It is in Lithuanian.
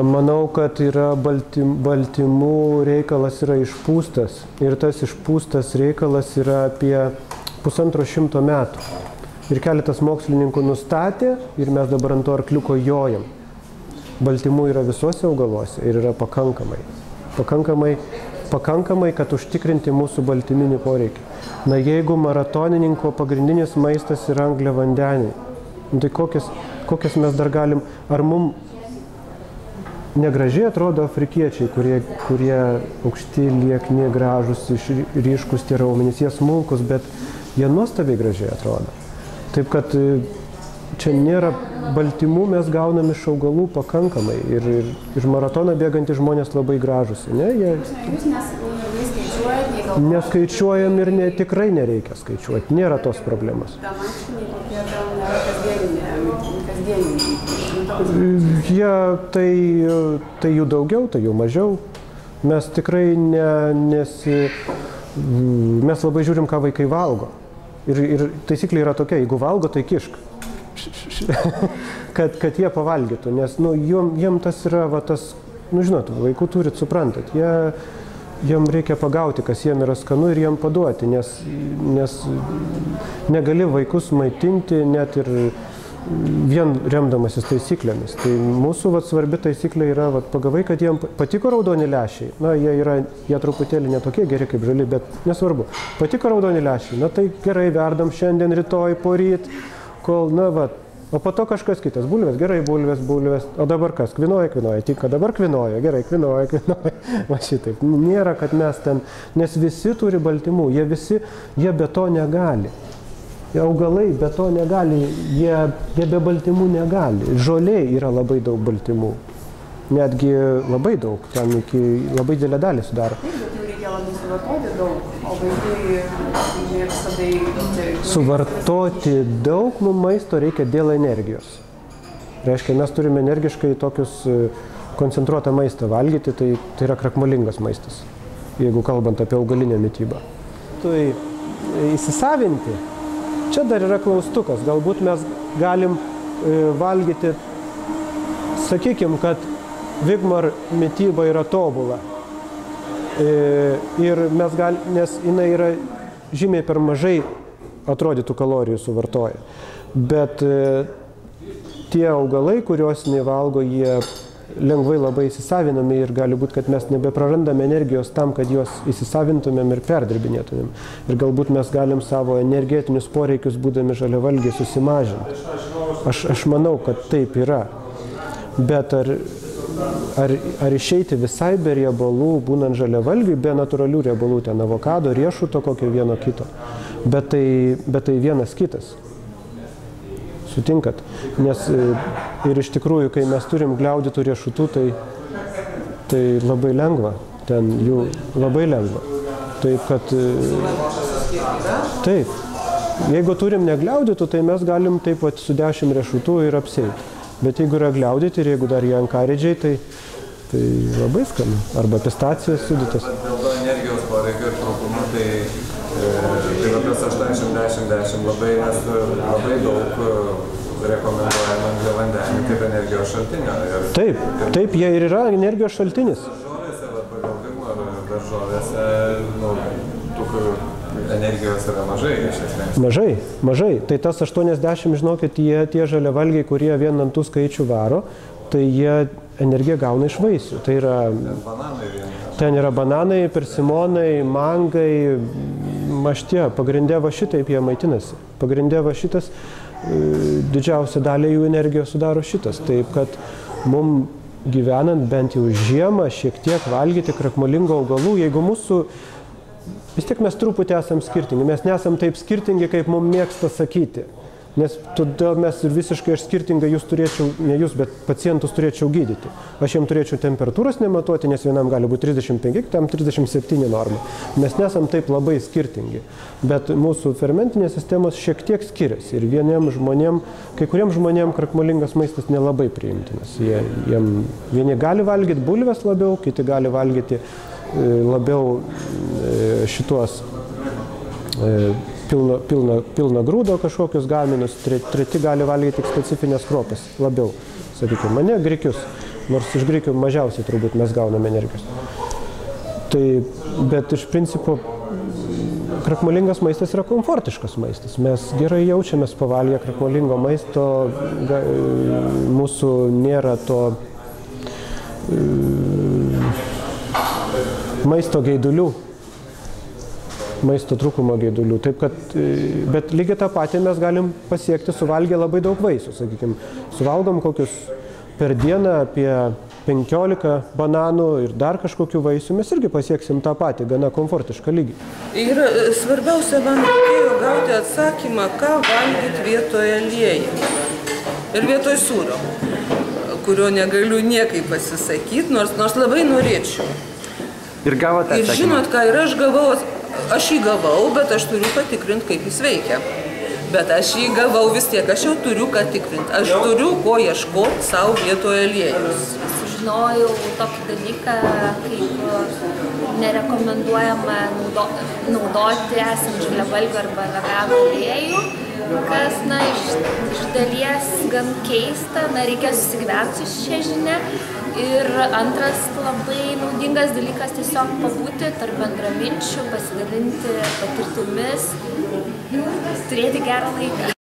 Manau, kad yra baltymų reikalas yra išpūstas ir tas išpūstas reikalas yra apie 150 metų. Ir keletas mokslininkų nustatė ir mes dabar ant to arkliuko jojam. Baltymų yra visuose augaluose ir yra pakankamai. Pakankamai, kad užtikrinti mūsų baltyminį poreikį. Na, jeigu maratonininko pagrindinis maistas yra angliavandeniai, tai kokias mes dar galim, ar mum negražiai atrodo afrikiečiai, kurie aukšti, liekni, gražus, ryškus tie raumenys, jie smulkus, bet jie nuostabiai gražiai atrodo. Taip kad čia nėra baltymų, mes gaunam iš augalų pakankamai ir maratoną bėgantys žmonės labai gražus. Ne? Jūs neskaičiuojam ir tikrai nereikia skaičiuoti, nėra tos problemos. Tai jų daugiau, tai jų mažiau. Mes tikrai mes labai žiūrim, ką vaikai valgo. Ir taisyklė yra tokia, jeigu valgo, tai kišk. kad jie pavalgytų, nes jiem tas yra, žinot, vaikų turit, suprantat, jiem reikia pagauti, kas jiem yra skanu ir jiem paduoti, nes negali vaikus maitinti net ir vien remdamasis taisyklėmis. Tai mūsų svarbi taisyklė yra, pagavai, kad jiem patiko raudoni lęšiai. Na, jie truputėlį netokie geri kaip žali, bet nesvarbu. Patiko raudoni lęšiai, na tai gerai, verdam šiandien, rytoj, poryt, kol, o po to kažkas kitas. Bulvės, gerai, bulvės. O dabar kas? Kvinoja, tik dabar kvinoja, gerai, kvinoja. Va šitaip. Nėra, kad mes ten, nes visi turi baltymų, jie be to negali. Augalai be to negali, jie be baltymų negali. Žolė yra labai daug baltymų. Netgi labai daug, ten iki labai didelę dalį sudaro. Taip, bet jau reikia labai suvartoti daug, o vaikai mėgsta Suvartoti daug mums maisto reikia dėl energijos. Reiškia, mes turime energiškai tokius koncentruotą maistą valgyti, tai yra krakmolingas maistas, jeigu kalbant apie augalinę mitybą. Tai įsisavinti. Čia dar yra klaustukas, galbūt mes galim valgyti, sakykime, kad Vigmar mityba yra tobula. Ir nes jinai yra žymiai per mažai atrodytų kalorijų suvartoja. Bet tie augalai, kuriuos nevalgo, jie lengvai labai įsisavinami ir gali būti, kad mes nebeprarandame energijos tam, kad juos įsisavintumėm ir perdirbinėtumėm. Ir galbūt mes galim savo energetinius poreikius, būdami žaliavalgiai, susimažinti. Aš manau, kad taip yra. Bet ar išeiti visai be riebalų, būnant žaliavalgiui, be natūralių riebalų, ten avokado, riešuto, kokio vieno kito. Bet tai vienas kitas. Sutinkat? Nes ir iš tikrųjų, kai mes turim gliaudytų riešutų, tai labai lengva. Ten jų labai lengva. Taip, kad... Taip. Jeigu turim negliaudytų, tai mes galim taip su 10 riešutų ir apsieiti. Bet jeigu yra gliaudyti ir jeigu dar jie ankaridžiai, tai labai skanu. Arba pistacijos sūdytos. Dėl to energijos poreikio ir trūkumo, tai yra tas 80-10 labai daug rekomenduojama angliavandenių kaip energijos šaltinio. Taip, jie ir yra energijos šaltinis. Daržovėse, pagal Vigmar, daržovėse, energijos yra mažai iš esmės. Mažai. Tai tas 80, žinokit, tie žaliavalgiai, kurie vien ant tų skaičių varo, tai jie energiją gauna iš vaisių. Tai yra... Ten yra bananai, persimonai, mangai, maštie. Pagrindė va šitaip jie maitinasi. Pagrindė va šitas, didžiausia dalį jų energijos sudaro šitas. Taip, kad mum gyvenant bent jau žiemą šiek tiek valgyti krakmolingų augalų, jeigu mūsų... Vis tiek mes truputį esam skirtingi. Mes nesam taip skirtingi, kaip mums mėgsta sakyti. Nes todėl mes ir visiškai skirtingai ne jūs, bet pacientus turėčiau gydyti. Aš jiem turėčiau temperatūros nematuoti, nes vienam gali būti 35, tam 37 norma. Mes nesam taip labai skirtingi. Bet mūsų fermentinės sistemos šiek tiek skiriasi. Ir kai kuriems žmonėm krakmolingas maistas nelabai priimtinas. Vieni gali valgyti bulves labiau, kiti gali valgyti labiau šituos pilna grūdo kažkokius gaminus, treti gali valgyti tik specifinės kruopas labiau, sakykime, mane grikius. nors iš grikių mažiausiai turbūt mes gauname energijos. Tai, bet iš principo krakmolingas maistas yra komfortiškas maistas. Mes gerai jaučiamės pavalgę krakmolingo maisto, mūsų nėra to maisto geidulių, maisto trūkumo geidulių. Taip kad, bet lygiai tą patį mes galim pasiekti suvalgę labai daug vaisių. Sakykime, suvalgom kokius per dieną apie 15 bananų ir dar kažkokių vaisių, mes irgi pasieksim tą patį, gana komfortišką lygį. Ir svarbiausia, man reikėjo gauti atsakymą, ką valgyti vietoje aliejų ir vietoj sūrio, kurio negaliu niekaip pasisakyti, nors labai norėčiau. Ir gavote atsakymą? Ir žinot ką, ir aš jį gavau, bet aš turiu patikrinti, kaip jis veikia. Bet aš jį gavau vis tiek, aš jau turiu ką tikrinti. Aš turiu ko ieškoti savo vietoje aliejus. Sužinojau tokį dalyką, kaip nerekomenduojama naudoti esant žaliavalgių arba veganų aliejų, kas, iš dalies gan keista, reikia susigyventi su šia žinia. Ir antras labai naudingas dalykas tiesiog pabūti tarp bendraminčių, pasidalinti patirtimis, turėti gerą laiką.